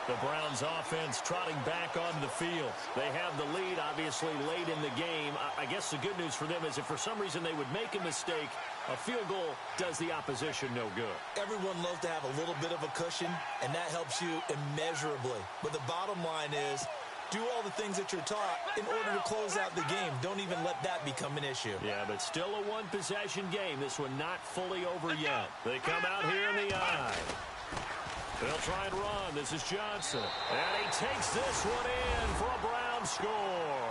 The Browns offense trotting back onto the field. They have the lead, obviously, late in the game. I guess the good news for them is if for some reason they would make a mistake, A field goal does the opposition no good. Everyone loves to have a little bit of a cushion, and that helps you immeasurably. But the bottom line is, do all the things that you're taught in order to close out the game. Don't even let that become an issue. Yeah, but still a one-possession game. This one not fully over yet. They come out here in the eye. They'll try and run. This is Johnson. And he takes this one in for a Brown score.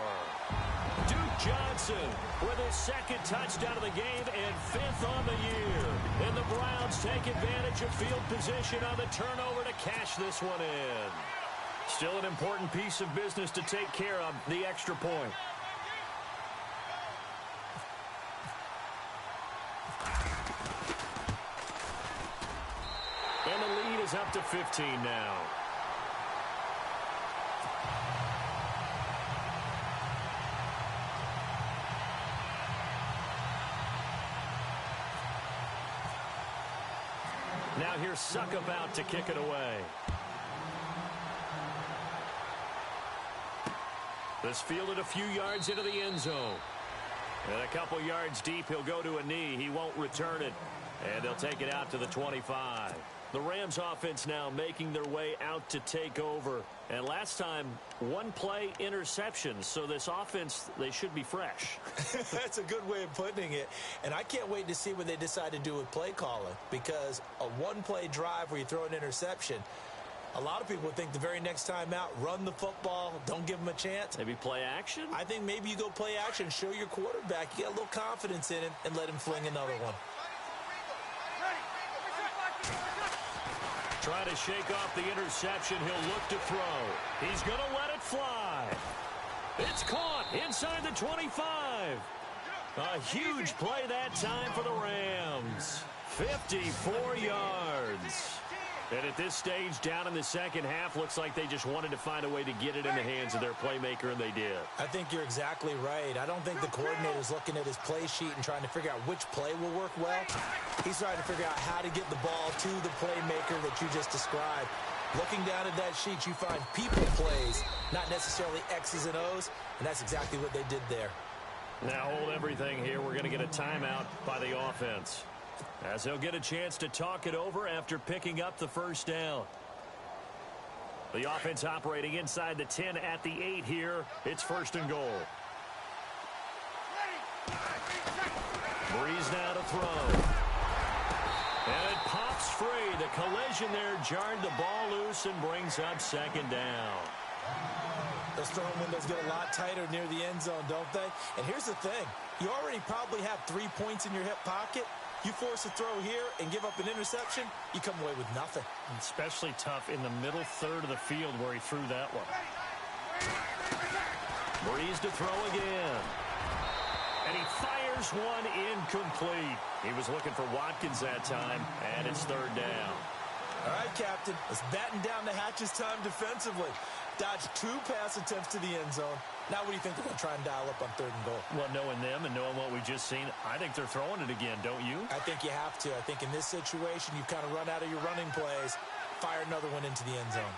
Duke Johnson with his second touchdown of the game and 5th on the year. And the Browns take advantage of field position on the turnover to cash this one in. Still an important piece of business to take care of, the extra point. And the lead is up to 15 now. Now here's Suckup out to kick it away. This fielded a few yards into the end zone. And a couple yards deep, he'll go to a knee. He won't return it. And they'll take it out to the 25. The Rams offense now making their way out to take over. And last time, one play interception. So this offense, they should be fresh. That's a good way of putting it. And I can't wait to see what they decide to do with play calling. Because a one-play drive where you throw an interception, a lot of people think the very next time out, run the football, don't give them a chance. Maybe play action? I think maybe you go play action, show your quarterback, you get a little confidence in him, and let him fling another one. Trying to shake off the interception. He'll look to throw. He's going to let it fly. It's caught inside the 25. A huge play that time for the Rams. 54 yards. And at this stage, down in the second half, looks like they just wanted to find a way to get it in the hands of their playmaker, and they did. I think you're exactly right. I don't think the coordinator's looking at his play sheet and trying to figure out which play will work well. He's trying to figure out how to get the ball to the playmaker that you just described. Looking down at that sheet, you find people plays, not necessarily X's and O's, and that's exactly what they did there. Now hold everything here. We're going to get a timeout by the offense, as he'll get a chance to talk it over after picking up the first down. The offense operating inside the 10 at the 8 here. It's 1st and goal. Breeze now to throw. And it pops free. The collision there jarred the ball loose and brings up 2nd down. Those throwing windows get a lot tighter near the end zone, don't they? And here's the thing. You already probably have 3 points in your hip pocket. You force a throw here and give up an interception, you come away with nothing. Especially tough in the middle third of the field where he threw that one. Breeze to throw again. And he fires one incomplete. He was looking for Watkins that time, and it's 3rd down. All right, Captain, let's batten down the hatches time defensively. Dodged 2 pass attempts to the end zone. Now what do you think they're going to try and dial up on 3rd and goal? Well, knowing them and knowing what we just seen, I think they're throwing it again, don't you? I think you have to. I think in this situation, you've kind of run out of your running plays. Fire another one into the end zone.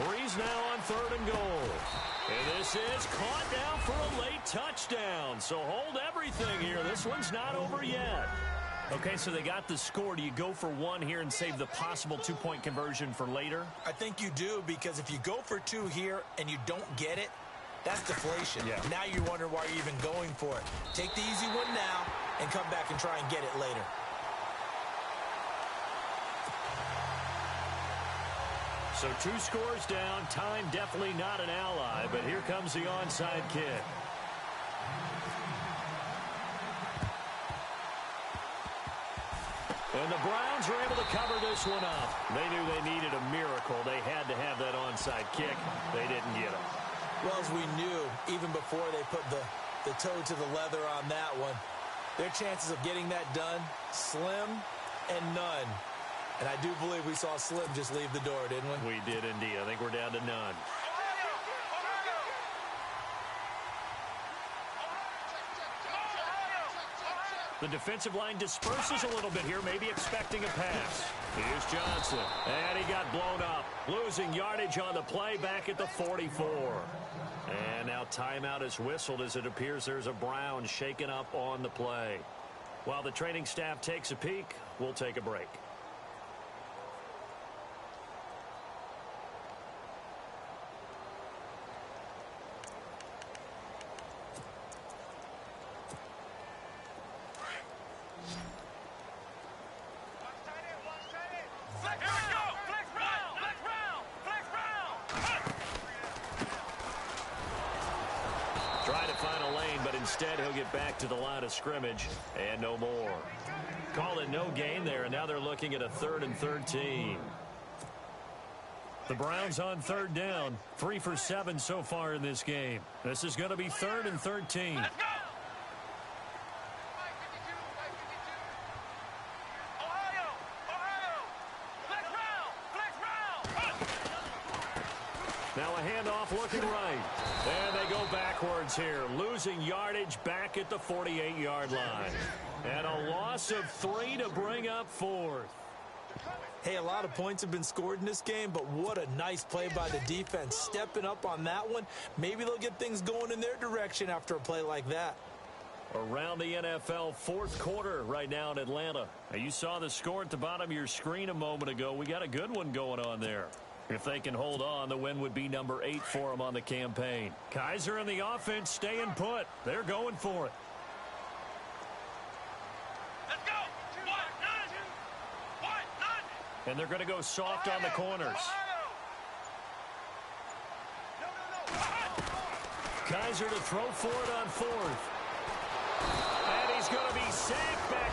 Breeze now on 3rd and goal. And this is caught down for a late touchdown. So hold everything here. This one's not over yet. Okay, so they got the score. Do you go for 1 here and save the possible 2-point conversion for later? I think you do, because if you go for 2 here and you don't get it, that's deflation. Yeah. Now you wonder why you're even going for it. Take the easy one now and come back and try and get it later. So 2 scores down. Time definitely not an ally, but here comes the onside kick. And the Browns are able to cover this one up. They knew they needed a miracle. They had to have that onside kick. They didn't get it. Well, as we knew, even before they put the toe to the leather on that one, their chances of getting that done, slim and none. And I do believe we saw Slim just leave the door, didn't we? We did indeed. I think we're down to none. The defensive line disperses a little bit here, maybe expecting a pass. Here's Johnson, and he got blown up, losing yardage on the play back at the 44. And now timeout is whistled as it appears there's a Brown shaken up on the play. While the training staff takes a peek, we'll take a break. Try to find a lane, but instead he'll get back to the line of scrimmage and no more. Call it no gain there, and now they're looking at a 3rd and 13. The Browns on 3rd down, 3 for 7 so far in this game. This is going to be 3rd and 13. Let's go! Ohio! Ohio! Flex round! Flex round! Now a handoff looking right. And they go backwards here, losing yardage back at the 48-yard line. And a loss of 3 to bring up 4th. Hey, a lot of points have been scored in this game, but what a nice play by the defense. Stepping up on that one, maybe they'll get things going in their direction after a play like that. Around the NFL 4th quarter right now in Atlanta. Now, you saw the score at the bottom of your screen a moment ago. We got a good one going on there. If they can hold on, the win would be number 8 for them on the campaign. Kaiser and the offense staying put. They're going for it. Let's go! One, none! And they're going to go soft on the corners. Kaiser to throw for it on 4th. And he's going to be sacked back